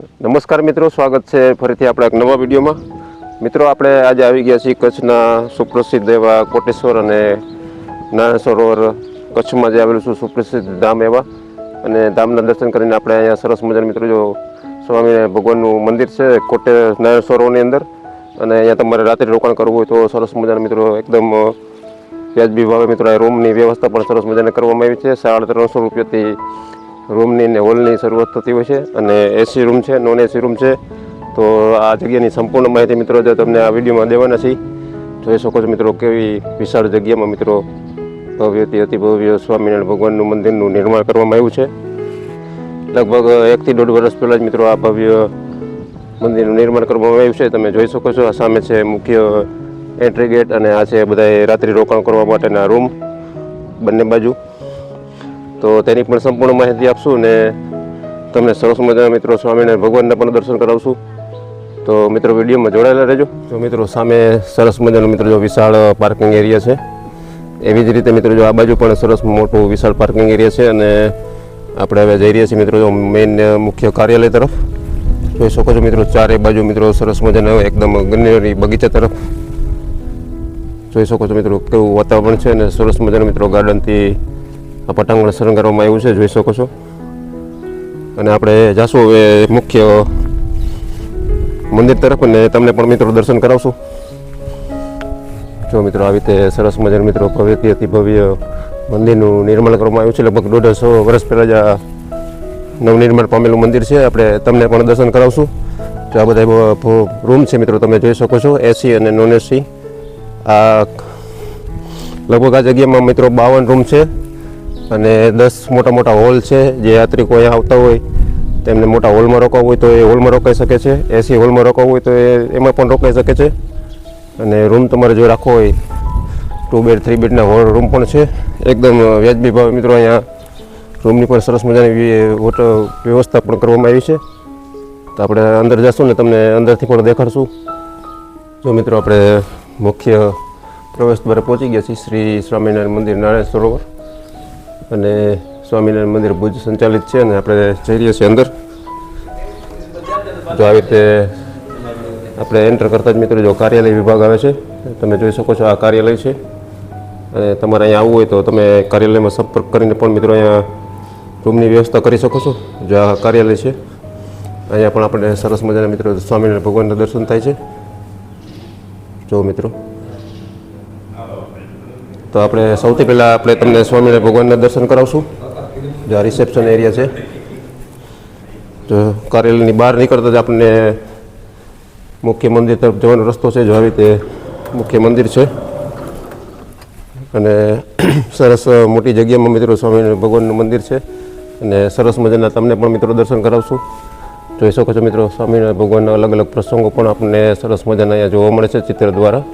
નમસ્કાર મિત્રો, સ્વાગત છે ફરીથી આપણે એક નવા વિડીયોમાં. મિત્રો, આપણે આજે આવી ગયા છીએ કચ્છના સુપ્રસિદ્ધ એવા કોટેશ્વર અને નારાયણ સરોવર. કચ્છમાં જે આવેલું છે સુપ્રસિદ્ધ ધામ એવા, અને ધામના દર્શન કરીને આપણે અહીંયા સરસ મજાના મિત્રો જો સ્વામિનારાયણ ભગવાનનું મંદિર છે નારાયણ સરોવરની અંદર. અને અહીંયા તમારે રાત્રે રોકાણ કરવું હોય તો સરસ મજાના મિત્રો એકદમ વ્યાજબી ભાવે મિત્રો રૂમની વ્યવસ્થા પણ સરસ મજાને કરવામાં આવી છે. 350 રૂપિયાથી રૂમની ને હોલની શરૂઆત થતી હોય છે, અને એસી રૂમ છે, નોન એસી રૂમ છે. તો આ જગ્યાની સંપૂર્ણ માહિતી મિત્રો જો તમને આ વિડીયોમાં દેવાના છીએ. જોઈ શકો છો મિત્રો કેવી વિશાળ જગ્યામાં મિત્રો ભવ્યથી અતિ ભવ્ય સ્વામિનારાયણ ભગવાનનું મંદિરનું નિર્માણ કરવામાં આવ્યું છે. લગભગ 1 થી 1.5 વર્ષ પહેલાં જ મિત્રો આ ભવ્ય મંદિરનું નિર્માણ કરવામાં આવ્યું છે. તમે જોઈ શકો છો આ સામે છે મુખ્ય એન્ટ્રી ગેટ, અને આ છે બધા રાત્રિ રોકાણ કરવા માટેના રૂમ બંને બાજુ. તો તેની પણ સંપૂર્ણ માહિતી આપશું અને તમને સરસ મજાના મિત્રો સ્વામિનારાયણ ભગવાનના પણ દર્શન કરાવશું. તો મિત્રો વિડીયોમાં જોડાયેલા રહેજો. તો મિત્રો સામે સરસ મજાનો મિત્રો જો વિશાળ પાર્કિંગ એરિયા છે. એવી જ રીતે મિત્રો જો આ બાજુ પણ સરસ મોટું વિશાળ પાર્કિંગ એરિયા છે, અને આપણે હવે જઈ રહ્યા છીએ મિત્રો જો મેઇન મુખ્ય કાર્યાલય તરફ. જોઈ શકો છો મિત્રો ચારે બાજુ મિત્રો સરસ મજાના એકદમ ગ્રીનરી બગીચા તરફ. જોઈ શકો છો મિત્રો કેવું વાતાવરણ છે, અને સરસ મજાના મિત્રો ગાર્ડનથી આ પટાંગણ શણગારવામાં આવ્યું છે. જોઈ શકો છો. અને આપણે જાશું હવે મુખ્ય મંદિર તરફ, અને તમને પણ મિત્રો દર્શન કરાવશું. જો મિત્રો આવી રીતે સરસ મજાના મિત્રો ભવ્યથી અતિ ભવ્ય મંદિરનું નિર્માણ કરવામાં આવ્યું છે. લગભગ 150 વર્ષ પહેલાં જ આ નવનિર્માણ પામેલું મંદિર છે. આપણે તમને પણ દર્શન કરાવશું. જો આ બધા રૂમ છે મિત્રો તમે જોઈ શકો છો, એસી અને નોન એસી. આ લગભગ આ જગ્યામાં મિત્રો 52 રૂમ છે, અને 10 મોટા મોટા હોલ છે. જે યાત્રિકો અહીંયા આવતા હોય તેમને મોટા હોલમાં રોકાવું હોય તો એ હોલમાં રોકાઈ શકે છે. એસી હોલમાં રોકાવું હોય તો એમાં પણ રોકાઈ શકે છે. અને રૂમ તમારે જો રાખવો હોય 2 બેડ 3 બેડના હોલ રૂમ પણ છે. એકદમ વ્યાજબી ભાવે મિત્રો અહીંયા રૂમની પણ સરસ મજાની વ્યવસ્થા પણ કરવામાં આવી છે. તો આપણે અંદર જઈશું ને તમને અંદરથી પણ દેખાડશું. જો મિત્રો આપણે મુખ્ય પ્રવેશ દ્વારે પહોંચી ગયા છીએ શ્રી સ્વામિનારાયણ મંદિર નારાયણ સરોવર, અને સ્વામિનારાયણ મંદિર ભુજ સંચાલિત છે, અને આપણે જઈ રહ્યા છીએ અંદર. તો આવી રીતે આપણે એન્ટર કરતા જ મિત્રો જો કાર્યાલય વિભાગ આવે છે. તમે જોઈ શકો છો આ કાર્યાલય છે, અને તમારે અહીંયા આવવું હોય તો તમે કાર્યાલયમાં સંપર્ક કરીને પણ મિત્રો અહીંયા રૂમની વ્યવસ્થા કરી શકો છો. જો આ કાર્યાલય છે, અહીંયા પણ આપણે સરસ મજાના મિત્રો સ્વામિનારાયણ ભગવાનના દર્શન થાય છે. જો મિત્રો, તો આપણે સૌથી પહેલાં આપણે તમને સ્વામિનારાયણ ભગવાનના દર્શન કરાવશું. જો આ રિસેપ્શન એરિયા છે. જો કાર્યાલયની બહાર નીકળતા જ આપણને મુખ્ય મંદિર તરફ જવાનો રસ્તો છે. જો આવી રીતે મુખ્ય મંદિર છે, અને સરસ મોટી જગ્યામાં મિત્રો સ્વામિનારાયણ ભગવાનનું મંદિર છે, અને સરસ મજાના તમને પણ મિત્રો દર્શન કરાવશું. જોઈ શકો છો મિત્રો સ્વામિનારાયણ ભગવાનના અલગ અલગ પ્રસંગો પણ આપણને સરસ મજાના અહીંયા જોવા મળે છે ચિત્ર દ્વારા.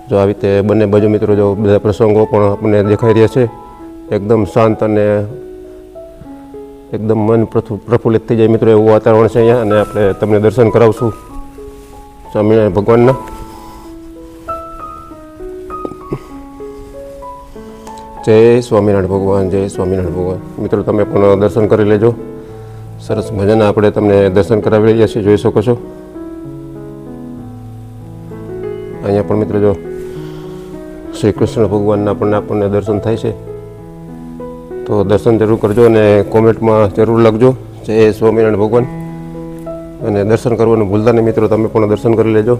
જો આવી રીતે બંને બાજુ મિત્રો જો બધા પ્રસંગો પણ આપણને દેખાઈ રહ્યા છે. એકદમ શાંત અને એકદમ મન પ્રફુલ્લિત થઈ જાય મિત્રો એવું વાતાવરણ છે અહીંયા, અને આપણે તમને દર્શન કરાવશું સ્વામિનારાયણ ભગવાનના. જય સ્વામિનારાયણ ભગવાન, જય સ્વામિનારાયણ ભગવાન. મિત્રો તમે પણ દર્શન કરી લેજો. સરસ મજાના આપણે તમને દર્શન કરાવી રહ્યા છીએ. જોઈ શકો છો અહીંયા પણ મિત્રો જો શ્રી કૃષ્ણ ભગવાનના આપણને દર્શન થાય છે. તો દર્શન જરૂર કરજો, અને કોમેન્ટમાં જરૂર લખજો જય સ્વામિનારાયણ ભગવાન. અને દર્શન કરવાનું ભૂલતા નહીં મિત્રો, તમે પણ દર્શન કરી લેજો.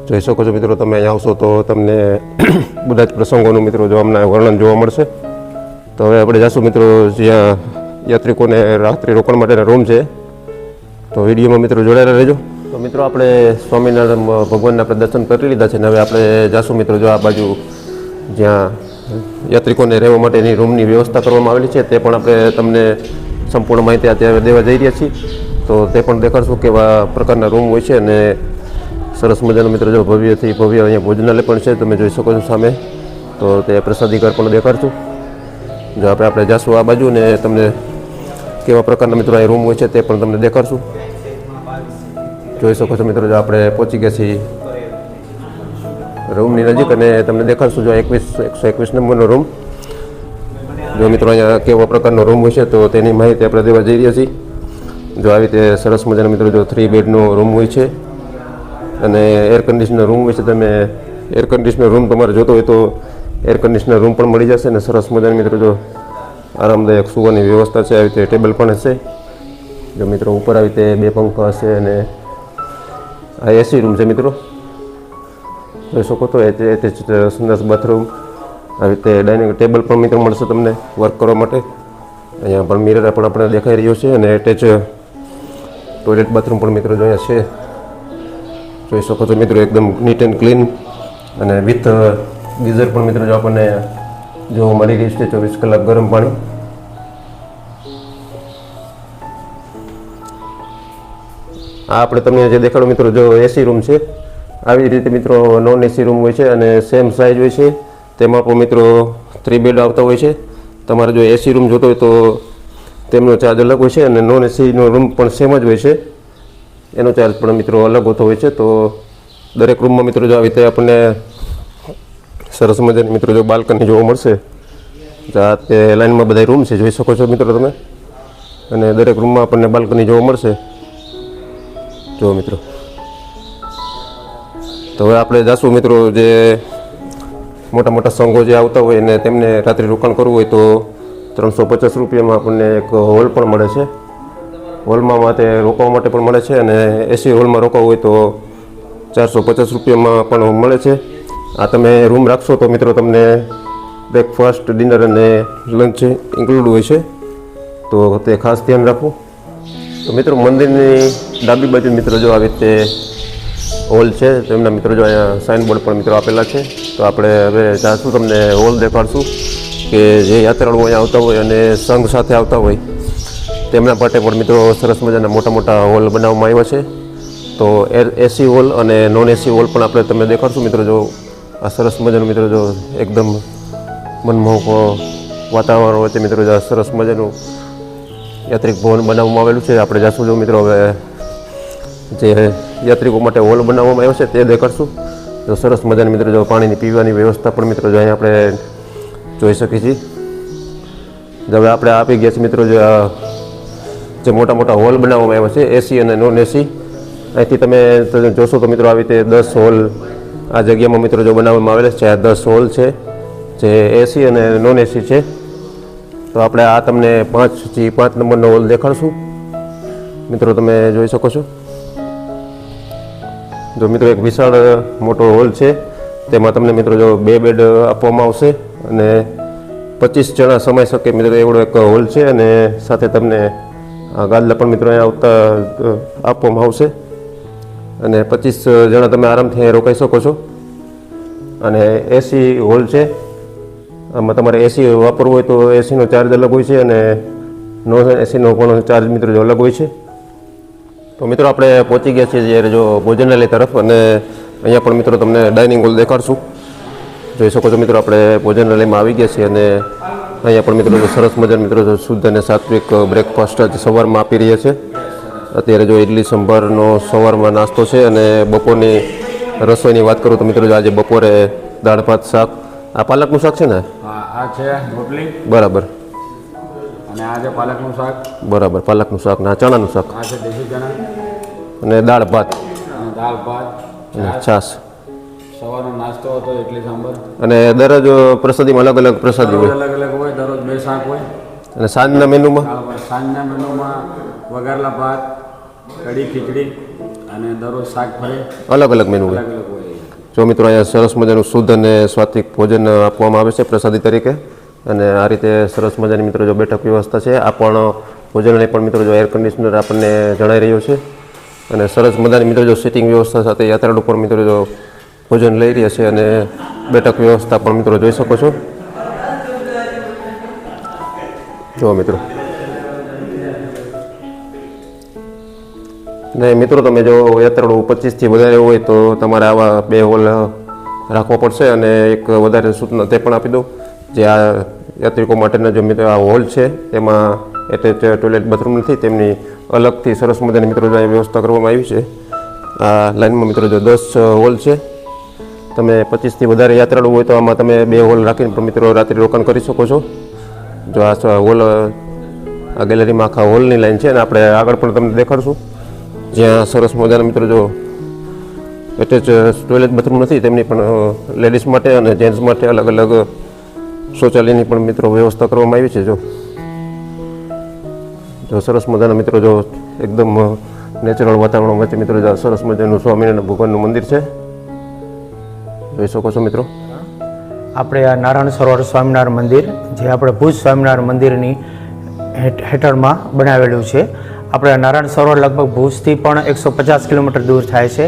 જોઈ શકો છો મિત્રો તમે અહીંયા આવશો તો તમને બધા જ પ્રસંગોનું મિત્રો જો અમને વર્ણન જોવા મળશે. તો હવે આપણે જઈશું મિત્રો જ્યાં યાત્રિકોને રાત્રિ રોકાણ માટેના રૂમ છે. તો વિડીયોમાં મિત્રો જોડાયેલા રહેજો. તો મિત્રો આપણે સ્વામિનારાયણ ભગવાનના આપણે દર્શન કરી લીધા છે, અને હવે આપણે જઈશું મિત્રો જો આ બાજુ જ્યાં યાત્રિકોને રહેવા માટેની રૂમની વ્યવસ્થા કરવામાં આવેલી છે તે પણ આપણે તમને સંપૂર્ણ માહિતી અત્યારે દેવા જઈ રહ્યા છીએ. તો તે પણ દેખાડશું કેવા પ્રકારના રૂમ હોય છે, અને સરસ મજાનો મિત્રો જો ભવ્યથી ભવ્ય અહીંયા ભોજનાલય પણ છે. તમે જોઈ શકો છો સામે. તો તે પ્રસાદીઘર પણ દેખાડશું. જો આપણે જઈશું આ બાજુ, ને તમને કેવા પ્રકારના મિત્રો અહીં રૂમ હોય છે તે પણ તમને દેખાડશું. જોઈ શકો છો મિત્રો જો આપણે પહોંચી ગયા છીએ રૂમની નજીક, અને તમને દેખાડશું જો 121 નંબરનો રૂમ. જો મિત્રો અહીંયા કેવો પ્રકારનો રૂમ હોય છે તો તેની માહિતી આપણે દેવા જઈ રહ્યા છીએ. જો આવી રીતે સરસ મજાના મિત્રો જો 3 બેડનો રૂમ હોય છે અને એર કન્ડિશનર રૂમ હોય છે. તમે એર કન્ડિશનર રૂમ તમારે જોતો હોય તો એર કન્ડિશનર રૂમ પણ મળી જશે. અને સરસ મજાના મિત્રો જો આરામદાયક સુવાની વ્યવસ્થા છે. આવી રીતે ટેબલ પણ હશે. જો મિત્રો ઉપર આવી રીતે 2 પંખા હશે અને આ એસી રૂમ છે મિત્રો, જોઈ શકો તો. એ સંડાસ બાથરૂમ, આવી રીતે ડાઇનિંગ ટેબલ પણ મિત્રો મળશે તમને વર્ક કરવા માટે. અહીંયા પણ મિરર પણ આપણે દેખાઈ રહ્યો છે અને એટેચ ટોયલેટ બાથરૂમ પણ મિત્રો જો અહીંયા છે, જોઈ શકો છો મિત્રો. એકદમ નીટ એન્ડ ક્લીન અને વિથ ગીઝર પણ મિત્રો જો આપણને જો મળી રહ્યું છે. 24 કલાક ગરમ પાણી. આ આપણે તમને જે દેખાડો મિત્રો જો એસી રૂમ છે. આવી રીતે મિત્રો નોન એસી રૂમ હોય છે અને સેમ સાઇઝ હોય છે. તેમાં પણ મિત્રો 3 બેડ આવતા હોય છે. તમારે જો એસી રૂમ જોતો હોય તો તેમનો ચાર્જ અલગ હોય છે અને નોન એસીનો રૂમ પણ સેમ જ હોય છે, એનો ચાર્જ પણ મિત્રો અલગ હોતો હોય છે. તો દરેક રૂમમાં મિત્રો જો આવી રીતે આપણને સરસ મજાની મિત્રો જો બાલ્કની જોવા મળશે. આ તે લાઇનમાં બધા રૂમ છે, જોઈ શકો છો મિત્રો તમે. અને દરેક રૂમમાં આપણને બાલ્કની જોવા મળશે. જો મિત્રો તો હવે આપણે જાશું મિત્રો જે મોટા મોટા સંઘો જે આવતા હોય અને તેમને રાત્રે રોકાણ કરવું હોય તો 350 રૂપિયામાં આપણને એક હોલ પણ મળે છે. હોલમાં માટે રોકાવા માટે પણ મળે છે અને એસી હોલમાં રોકાવું હોય તો 450 રૂપિયામાં પણ મળે છે. આ તમે રૂમ રાખશો તો મિત્રો તમને બ્રેકફાસ્ટ, ડિનર અને લંચ ઇન્ક્લુડ હોય છે, તો તે ખાસ ધ્યાન રાખવું. તો મિત્રો મંદિરની ડાબી બાજુ મિત્રો જો આવી રીતે હોલ છે. તેમના મિત્રો જો અહીંયા સાઇનબોર્ડ પણ મિત્રો આપેલા છે. તો આપણે હવે જાશું, તમને હોલ દેખાડશું કે જે યાત્રાળુઓ અહીંયા આવતા હોય અને સંઘ સાથે આવતા હોય તેમના માટે પણ મિત્રો સરસ મજાના મોટા મોટા હોલ બનાવવામાં આવ્યા છે. તો એસી હોલ અને નોન એસી હોલ પણ આપણે તમને દેખાડશું મિત્રો. જો આ સરસ મજાનું મિત્રો જો એકદમ મનમોહક વાતાવરણ વચ્ચે મિત્રો જો સરસ મજાનું યાત્રિક ભવન બનાવવામાં આવેલું છે. આપણે જાશું જો મિત્રો હવે જે યાત્રિકો માટે હોલ બનાવવામાં આવ્યો છે તે દેખાડશું. જો સરસ મજાની મિત્રો જો પાણીની પીવાની વ્યવસ્થા પણ મિત્રો જો અહીંયા આપણે જોઈ શકીએ છીએ. હવે આપણે આપી ગયા છીએ મિત્રો જે મોટા મોટા હોલ બનાવવામાં આવ્યા છે એસી અને નોન એસી. અહીંથી તમે જોશો તો મિત્રો આવી રીતે 10 હોલ આ જગ્યામાં મિત્રો જો બનાવવામાં આવેલા છે. આ 10 હોલ છે જે એસી અને નોન એસી છે. તો આપણે આ તમને 5 નંબરનો હોલ દેખાડશું મિત્રો, તમે જોઈ શકો છો. જો મિત્રો એક વિશાળ મોટો હોલ છે. તેમાં તમને મિત્રો જો 2 બેડ આપવામાં આવશે અને 25 જણા સમાઈ શકે મિત્રો એવડો એક હોલ છે. અને સાથે તમને ગાદલા પણ મિત્રો અહીંયા આવતા આપવામાં આવશે અને 25 જણા તમે આરામથી રોકાઈ શકો છો. અને એસી હોલ છે. આમાં તમારે એસી વાપરવું હોય તો એસીનો ચાર્જ અલગ હોય છે અને નોન એસીનો પણ ચાર્જ મિત્રો જો અલગ હોય છે. તો મિત્રો આપણે પહોંચી ગયા છીએ જ્યારે જો ભોજનાલય તરફ અને અહીંયા પણ મિત્રો તમને ડાઇનિંગ હોલ દેખાડશું. જોઈ શકો છો મિત્રો આપણે ભોજનાલયમાં આવી ગયા છીએ અને અહીંયા પણ મિત્રો સરસ મજાના મિત્રો શુદ્ધ અને સાત્વિક બ્રેકફાસ્ટ જ સવારમાં આપી રહ્યા છે. અત્યારે જો ઇડલી સંભારનો સવારમાં નાસ્તો છે અને બપોરની રસોઈની વાત કરું તો મિત્રો આજે બપોરે દાળ ભાત શાક. આ પાલકનું શાક છે ને? આ છે રોટલી. બરાબર. અને આ છે પાલકનું શાક. બરાબર, પાલકનું શાક ને આ ચણાનું શાક. આ છે દેશી ચણા અને દાળ ભાત અને દાળ ભાત અને છાશ. સવારનો નાસ્તો હતો ઇડલી સાંભર. અને દરરોજ પ્રસાદીમાં અલગ અલગ પ્રસાદી હોય? અલગ અલગ હોય, દરરોજ 2 શાક હોય. અને સાંજના મેનુમાં? સાંજના મેનુમાં વઘારેલા ભાત, કઢી, ખીચડી અને દરરોજ શાક ફરી અલગ અલગ મેનુ હોય. અલગ અલગ હોય. જો મિત્રો અહીંયા સરસ મજાનું શુદ્ધ અને સ્વાદિક ભોજન આપવામાં આવે છે પ્રસાદી તરીકે. અને આ રીતે સરસ મજાની મિત્રો જો બેઠક વ્યવસ્થા છે. આ પણ ભોજનાલય પણ મિત્રો જો એર કન્ડિશનર આપણને જણાઈ રહ્યો છે અને સરસ મજાની મિત્રો જો સિટિંગ વ્યવસ્થા સાથે યાત્રાળુ પણ મિત્રો જો ભોજન લઈ રહ્યા છે અને બેઠક વ્યવસ્થા પણ મિત્રો જોઈ શકો છો. જો મિત્રો ને મિત્રો તમે જો યાત્રાળુ 25થી વધારે હોય તો તમારે આવા 2 હોલ રાખવો પડશે. અને એક વધારે સૂચના તે પણ આપી દઉં, જે આ યાત્રિકો માટેના જો મિત્રો આ હોલ છે તેમાં એટેચ ટોયલેટ બાથરૂમ નથી, તેમની અલગથી સરસ મજાની મિત્રો જો વ્યવસ્થા કરવામાં આવી છે. આ લાઇનમાં મિત્રો જો 10 હોલ છે. તમે 25થી વધારે યાત્રાળુ હોય તો આમાં તમે 2 હોલ રાખીને પણ મિત્રો રાત્રિ રોકાણ કરી શકો છો. જો આ હોલ આ ગેલેરીમાં આખા હોલની લાઈન છે અને આપણે આગળ પણ તમને દેખાડશું જ્યાં સરસ મજાના મિત્રો જો એટેચ ટોયલેટ બાથરૂમ નથી તેમની પણ લેડીઝ માટે અને જેન્ટ્સ માટે અલગ અલગ શૌચાલયની પણ મિત્રો વ્યવસ્થા કરવામાં આવી છે. જો સરસ મજાના મિત્રો જો એકદમ નેચરલ વાતાવરણ વચ્ચે મિત્રો જો સરસ મજાનું સ્વામિનારાયણ ભગવાનનું મંદિર છે, જોઈ શકો છો મિત્રો. આપણે આ નારાયણ સરોવર સ્વામિનારાયણ મંદિર જે આપણે ભુજ સ્વામિનારાયણ મંદિરની હેઠળમાં બનાવેલું છે. આપણે આ નારાયણ સરોવર લગભગ ભુજથી પણ 150 કિલોમીટર દૂર થાય છે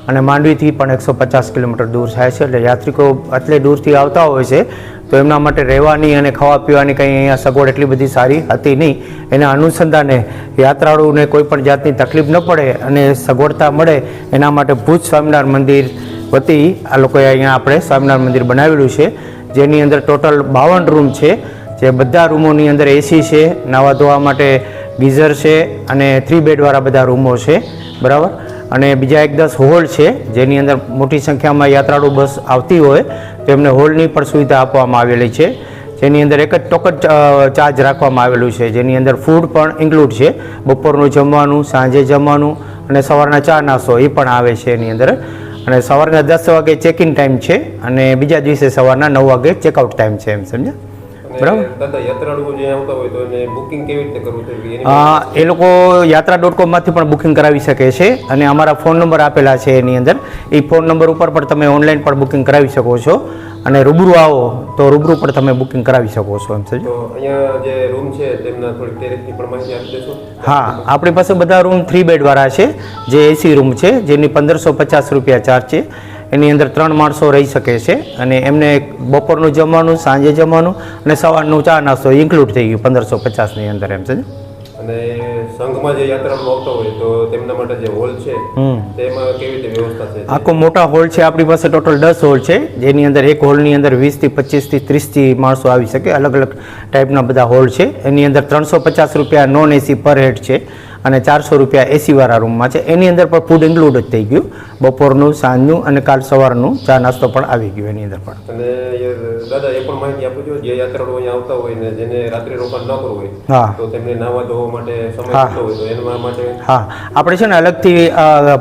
અને માંડવીથી પણ 150 કિલોમીટર દૂર થાય છે. એટલે યાત્રિકો આટલે દૂરથી આવતા હોય છે તો એમના માટે રહેવાની અને ખાવા પીવાની કંઈ અહીંયા સગવડ એટલી બધી સારી હતી નહીં. એના અનુસંધાને યાત્રાળુને કોઈ પણ જાતની તકલીફ ન પડે અને સગવડતા મળે એના માટે ભુજ સ્વામિનારાયણ મંદિર વતી આ લોકોએ અહીંયા આપણે સ્વામિનારાયણ મંદિર બનાવેલું છે, જેની અંદર ટોટલ 52 રૂમ છે. જે બધા રૂમોની અંદર એસી છે, નાવા ધોવા માટે ગીઝર છે અને 3 બેડવાળા બધા રૂમો છે, બરાબર. અને બીજા 10 હોલ છે, જેની અંદર મોટી સંખ્યામાં યાત્રાળુ બસ આવતી હોય તો એમને હોલની પણ સુવિધા આપવામાં આવેલી છે, જેની અંદર એક જ ટોકન ચાર્જ રાખવામાં આવેલું છે, જેની અંદર ફૂડ પણ ઇન્ક્લુડ છે. બપોરનું જમવાનું, સાંજે જમવાનું અને સવારના ચા નાસ્તો એ પણ આવે છે એની અંદર. અને સવારના 10 વાગે ચેક ઇન ટાઈમ છે અને બીજા દિવસે સવારના 9 વાગે ચેકઆઉટ ટાઈમ છે, એમ સમજ્યા, બરાબર. દાદા યાત્રાળુઓ જે આવતા હોય તો એને બુકિંગ કેવી રીતે કરવું જોઈએ? એ લોકો યાત્રા.com-માંથી પણ બુકિંગ કરાવી શકે છે અને અમારા ફોન નંબર આપેલા છે એની અંદર. એ ફોન નંબર ઉપર પણ તમે ઓનલાઈન પણ બુકિંગ કરાવી શકો છો અને રૂબરૂ આવો તો રૂબરૂ પણ તમે બુકિંગ કરાવી શકો છો, એમ સમજો. તો અહીંયા જે રૂમ છે તેમના થોડી ટેરેસની પણ માહિતી આપી દેશો? હા, આપણી પાસે બધા રૂમ 3 બેડવાળા છે, જે એસી રૂમ છે, જેની 1550 રૂપિયા ચાર્જ છે. એની અંદર 3 માણસો રહી શકે છે અને એમને બપોરનું જમવાનું, સાંજે જમવાનું અને સવારનું ચા નાસ્તો ઇન્ક્લુડ થઈ ગયું 1550ની અંદર, એમ છે. અને સંઘમાં જે યાત્રાળુ આવતા હોય તો તેમના માટે જે હોલ છે તેમાં કેવી રીતે વ્યવસ્થા છે? આખો મોટા હોલ છે, આપણી પાસે ટોટલ 10 હોલ છે, જેની અંદર એક હોલની અંદર 20 થી 25 થી 30 થી માણસો આવી શકે. અલગ અલગ ટાઈપના બધા હોલ છે. એની અંદર 350 રૂપિયા નોન એસી પર હેડ છે અને 400 રૂપિયા એસીવાળા રૂમમાં છે. એની અંદર પણ ફૂડ ઇન્ક્લુડ જ થઈ ગયું, બપોરનું, સાંજનું અને કાલ સવારનું ચા નાસ્તો પણ આવી ગયો એની અંદર પણ. અને દાદા એ પણ માહિતી આપો છો, જે યાત્રાળુ અહીંયા આવતા હોય ને જેને રાત્રિ રોકાણ ન કરવું હોય હા તો તેમને નાવા ધોવા માટે સમય થતો હોય તો એના માટે હા, આપણે છે ને અલગથી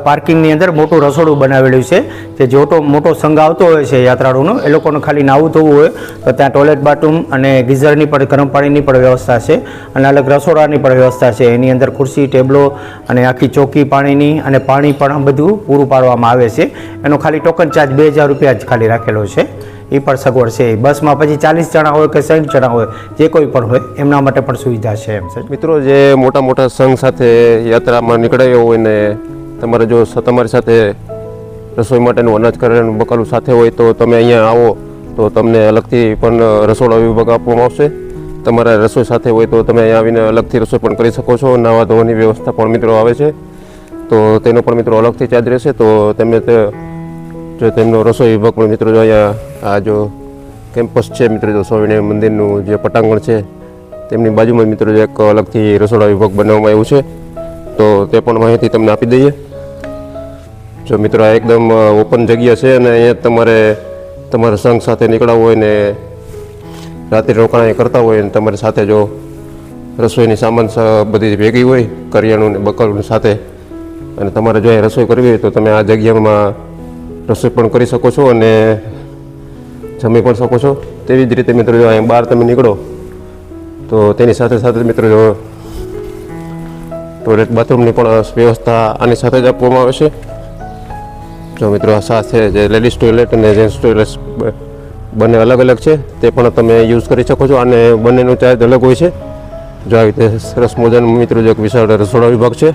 પાર્કિંગની અંદર મોટું રસોડું બનાવેલું છે. જે મોટો સંઘ આવતો હોય છે યાત્રાળુનો, એ લોકોને ખાલી નાવું ધોવું હોય તો ત્યાં ટોયલેટ બાથરૂમ અને ગીઝરની પણ ગરમ પાણીની પણ વ્યવસ્થા છે અને અલગ રસોડાની પણ વ્યવસ્થા છે. એની અંદર ખુરશી, ટેબલો અને આખી ચોકી પાણીની અને પાણી પણ બધું પૂરું પાડવામાં આવે છે. એનો ખાલી ટોકન ચાર્જ 2000 રૂપિયા જ ખાલી રાખેલો છે. એ પણ સગવડ છે. બસમાં પછી 40 જણા હોય કે 60 જણા હોય, જે કોઈ પણ હોય એમના માટે પણ સુવિધા છે, એમ છે. મિત્રો, જે મોટા મોટા સંઘ સાથે યાત્રામાં નીકળાયો હોય ને તમારે જો તમારી સાથે રસોઈ માટેનું અનાજ કરેલું બકાલું સાથે હોય તો તમે અહીંયા આવો તો તમને અલગથી પણ રસોડા વિભાગ આપવામાં આવશે. તમારા રસોઈ સાથે હોય તો તમે અહીંયા આવીને અલગથી રસોઈ પણ કરી શકો છો. નાવા ધોવાની વ્યવસ્થા પણ મિત્રો આવે છે તો તેનો પણ મિત્રો અલગથી ચાર્જ રહેશે. તો તેમને જો તેમનો રસોઈ વિભાગ પણ મિત્રો જો અહીંયા આ જો કેમ્પસ છે મિત્રો, જો સ્વામિનારાયણ મંદિરનું જે પટાંગણ છે તેમની બાજુમાં મિત્રો જો એક અલગથી રસોડા વિભાગ બનાવવામાં આવ્યું છે તો તે પણ માહિતી તમને આપી દઈએ. જો મિત્રો આ એકદમ ઓપન જગ્યા છે અને અહીંયા તમારે તમારા સંઘ સાથે નીકળવું હોય ને રાત્રિ રોકાણ કરતા હોય ને તમારી સાથે જો રસોઈની સામાન બધી ભેગી હોય, કરિયાણું ને બકાલું સાથે, અને તમારે જો અહીંયા રસોઈ કરવી હોય તો તમે આ જગ્યામાં રસોઈ પણ કરી શકો છો અને જમી પણ શકો છો. તેવી જ રીતે મિત્રો જો અહીંયા બહાર તમે નીકળો તો તેની સાથે સાથે મિત્રો જો ટોયલેટ બાથરૂમની પણ વ્યવસ્થા આની સાથે જ આપવામાં આવે છે. જો મિત્રો આ સાથે જે લેડીઝ ટોયલેટ અને જેન્ટ્સ ટોયલેટ બંને અલગ અલગ છે તે પણ તમે યુઝ કરી શકો છો અને બંનેનો ચાર્જ અલગ હોય છે. જો આવી રીતે સરસ મજાનું મિત્રો જો એક વિશાળ રસોડા વિભાગ છે,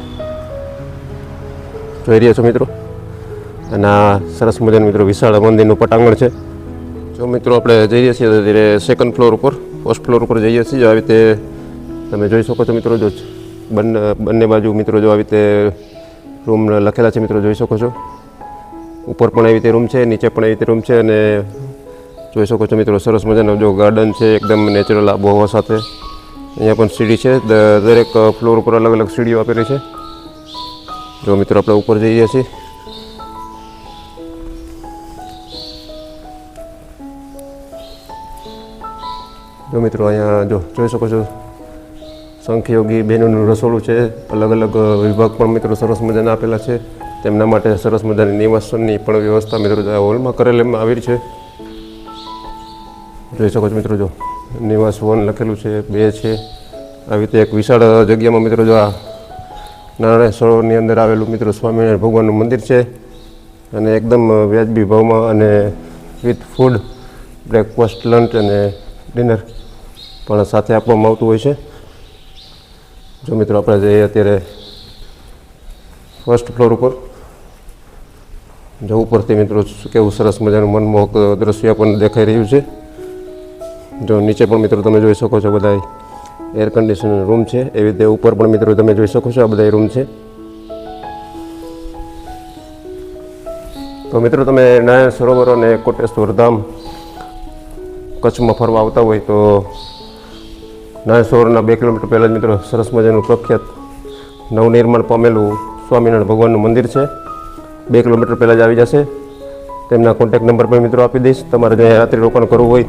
જોઈ રહ્યા છો મિત્રો. અને આ સરસ મજાનું મિત્રો વિશાળ મંદિરનું પટાંગણ છે. જો મિત્રો આપણે જઈએ છીએ ધીરે સેકન્ડ ફ્લોર ઉપર, ફર્સ્ટ ફ્લોર ઉપર જઈએ છીએ. આવી રીતે તમે જોઈ શકો છો મિત્રો, જો બંને બાજુ મિત્રો જો આવી રીતે રૂમ લખેલા છે મિત્રો, જોઈ શકો છો. ઉપર પણ આવી રીતે રૂમ છે, નીચે પણ આવી રીતે રૂમ છે અને જોઈ શકો છો મિત્રો સરસ મજાનો જો ગાર્ડન છે એકદમ નેચરલ આબોહવા સાથે. અહીંયા પણ સીડી છે, દરેક ફ્લોર ઉપર અલગ અલગ સીડીઓ આપેલી છે. જો મિત્રો આપણે ઉપર જઈએ છીએ. જો મિત્રો અહીંયા જો જોઈ શકો છો સંખયોગી બહેનોનું રસોડું છે. અલગ અલગ વિભાગ પણ મિત્રો સરસ મજાના આપેલા છે. તેમના માટે સરસ મજાની નિવાસની પણ વ્યવસ્થા મિત્રો આ હોલમાં કરેલી આવી છે. જોઈ શકો છો મિત્રો જો નિવાસ 1 લખેલું છે, 2 છે. આવી રીતે એક વિશાળ જગ્યામાં મિત્રો જો આ નારાયણ સરોવરની અંદર આવેલું મિત્રો સ્વામિનારાયણ ભગવાનનું મંદિર છે અને એકદમ વ્યાજબી ભાવમાં અને વિથ ફૂડ બ્રેકફાસ્ટ, લંચ અને ડિનર પણ સાથે આપવામાં આવતું હોય છે. જો મિત્રો આપણે જઈએ અત્યારે ફર્સ્ટ ફ્લોર ઉપર. જો ઉપરથી મિત્રો કેવું સરસ મજાનું મનમોહક દ્રશ્ય પણ દેખાઈ રહ્યું છે. જો નીચે પણ મિત્રો તમે જોઈ શકો છો બધા એર કન્ડિશનર રૂમ છે. એવી રીતે ઉપર પણ મિત્રો તમે જોઈ શકો છો આ બધા રૂમ છે. તો મિત્રો તમે નારાયણ સરોવર અને કોટેશ્વર ધામ કચ્છમાં ફરવા આવતા હોય તો નારાયણ સરોવરના 2 કિલોમીટર પહેલાં જ મિત્રો સરસ મજાનું પ્રખ્યાત નવનિર્માણ પામેલું સ્વામિનારાયણ ભગવાનનું મંદિર છે. 2 કિલોમીટર પહેલાં જ આવી જશે. તેમના કોન્ટેક્ટ નંબર પણ મિત્રો આપી દઈશ. તમારે જો રાત્રિ રોકાણ કરવું હોય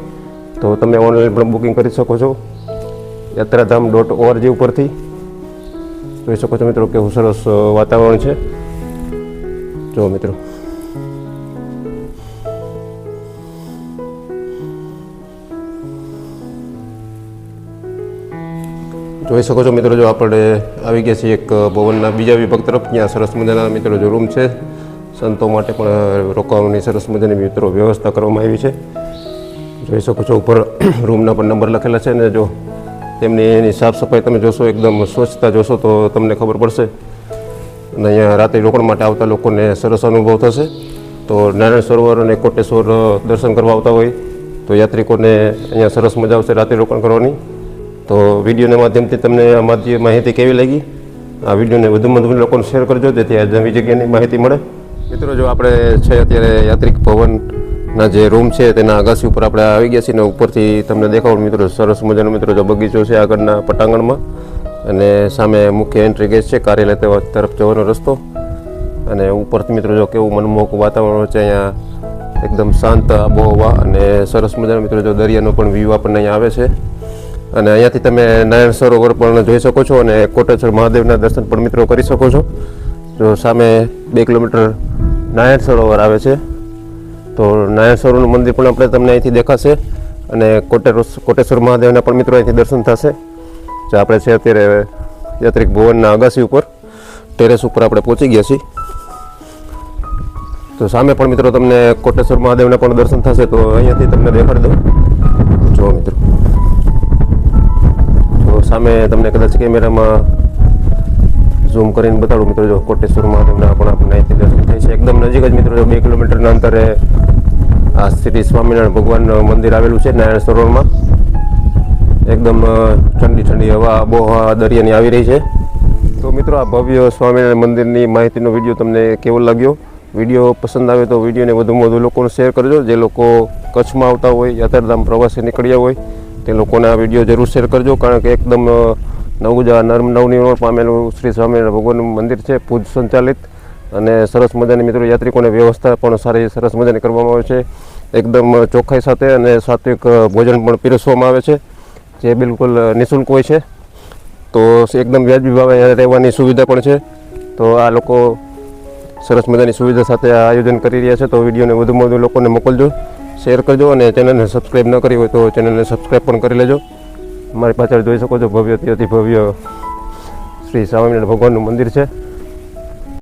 તો તમે ઓનલાઈન પણ બુકિંગ કરી શકો છો યાત્રાધામ.org ઉપરથી. જોઈ શકો છો મિત્રો કેવું સરસ વાતાવરણ છે. જો મિત્રો જોઈ શકો છો મિત્રો જો આપણે આવી ગયા છીએ એક ભવનના બીજા વિભાગ તરફ. ત્યાં સરસ મજાના મિત્રો જો રૂમ છે. સંતો માટે પણ રોકાવાની સરસ મજાની મિત્રો વ્યવસ્થા કરવામાં આવી છે. જોઈ શકો છો ઉપર રૂમના પણ નંબર લખેલા છે ને જો તેમની એની સાફ સફાઈ તમે જોશો, એકદમ સ્વચ્છતા જોશો તો તમને ખબર પડશે. અને અહીંયા રાત્રિ રોકાણ માટે આવતા લોકોને સરસ અનુભવ થશે. તો નારાયણ સરોવર અને કોટેશ્વર દર્શન કરવા આવતા હોય તો યાત્રિકોને અહીંયા સરસ મજા આવશે રાત્રિ રોકાણ કરવાની. તો વિડીયોના માધ્યમથી તમને આ માહિતી કેવી લાગી? આ વિડીયોને વધુમાં વધુ લોકોને શેર કરજો જેથી આ નવી જગ્યાની માહિતી મળે. મિત્રો જો આપણે છે અત્યારે યાત્રિક ભવનના જે રૂમ છે તેના અગાસી ઉપર આપણે આવી ગયા છીએ ને ઉપરથી તમને દેખાવું મિત્રો સરસ મજાનો મિત્રો જો બગીચો છે આગળના પટાંગણમાં અને સામે મુખ્ય એન્ટ્રી ગેટ છે કાર્યાલય તરફ જવાનો રસ્તો. અને ઉપરથી મિત્રો જો કેવું મનમોહક વાતાવરણ છે. અહીંયા એકદમ શાંત આબોહવા અને સરસ મજાનો મિત્રો જો દરિયાનો પણ વ્યૂ આપણને અહીંયા આવે છે. અને અહીંયાથી તમે નારાયણ સરોવર પણ જોઈ શકો છો અને કોટેશ્વર મહાદેવના દર્શન પણ મિત્રો કરી શકો છો. જો સામે 2 કિલોમીટર નારાયણ સરોવર આવે છે તો નારાયણ સરોવરનું મંદિર પણ આપણે તમને અહીંથી દેખાશે અને કોટેશ્વર મહાદેવના પણ મિત્રો અહીંથી દર્શન થશે. જો આપણે છે અત્યારે યાત્રિક ભવનના અગાસી ઉપર ટેરેસ ઉપર આપણે પહોંચી ગયા છીએ. તો સામે પણ મિત્રો તમને કોટેશ્વર મહાદેવના પણ દર્શન થશે. તો અહીંયાથી તમને દેખાડી દઉં. જો મિત્રો તો સામે તમને કદાચ કેમેરામાં ઝૂમ કરીને બતાડું મિત્રો જો કોટેશ્વર મહાદેવના પણ આપણને અહીંથી દર્શન થાય છે. એકદમ નજીક જ મિત્રો જો 2 કિલોમીટરના અંતરે આ શ્રી સ્વામિનારાયણ ભગવાનનું મંદિર આવેલું છે નારાયણ સરોવરમાં. એકદમ ઠંડી ઠંડી હવા આબોહવા દરિયાની આવી રહી છે. તો મિત્રો આ ભવ્ય સ્વામિનારાયણ મંદિરની માહિતીનો વિડીયો તમને કેવો લાગ્યો? વિડીયો પસંદ આવે તો વિડીયોને વધુમાં વધુ લોકોને શેર કરજો. જે લોકો કચ્છમાં આવતા હોય, યાત્રાધામ પ્રવાસે નીકળ્યા હોય તે લોકોને આ વિડીયો જરૂર શેર કરજો. કારણ કે એકદમ નવનિર્માણ પામેલું શ્રી સ્વામિનારાયણ ભગવાનનું મંદિર છે, પૂજ સંચાલિત અને સરસ મજાની મિત્રો યાત્રિકોને વ્યવસ્થા પણ સરસ મજાની કરવામાં આવે છે. એકદમ ચોખ્ખાઈ સાથે અને સાત્વિક ભોજન પણ પીરસવામાં આવે છે જે બિલકુલ નિઃશુલ્ક હોય છે. તો એકદમ વ્યાજબી ભાવે અહીંયા રહેવાની સુવિધા પણ છે. તો આ લોકો સરસ મજાની સુવિધા સાથે આ આયોજન કરી રહ્યા છે. તો વિડીયોને વધુમાં વધુ લોકોને મોકલજો, શેર કરજો અને ચેનલને સબસ્ક્રાઈબ ન કરી હોય તો ચેનલને સબસ્ક્રાઈબ પણ કરી લેજો. મારી પાછળ જોઈ શકો છો ભવ્યથી અતિ ભવ્ય શ્રી સ્વામિનારાયણ ભગવાનનું મંદિર છે.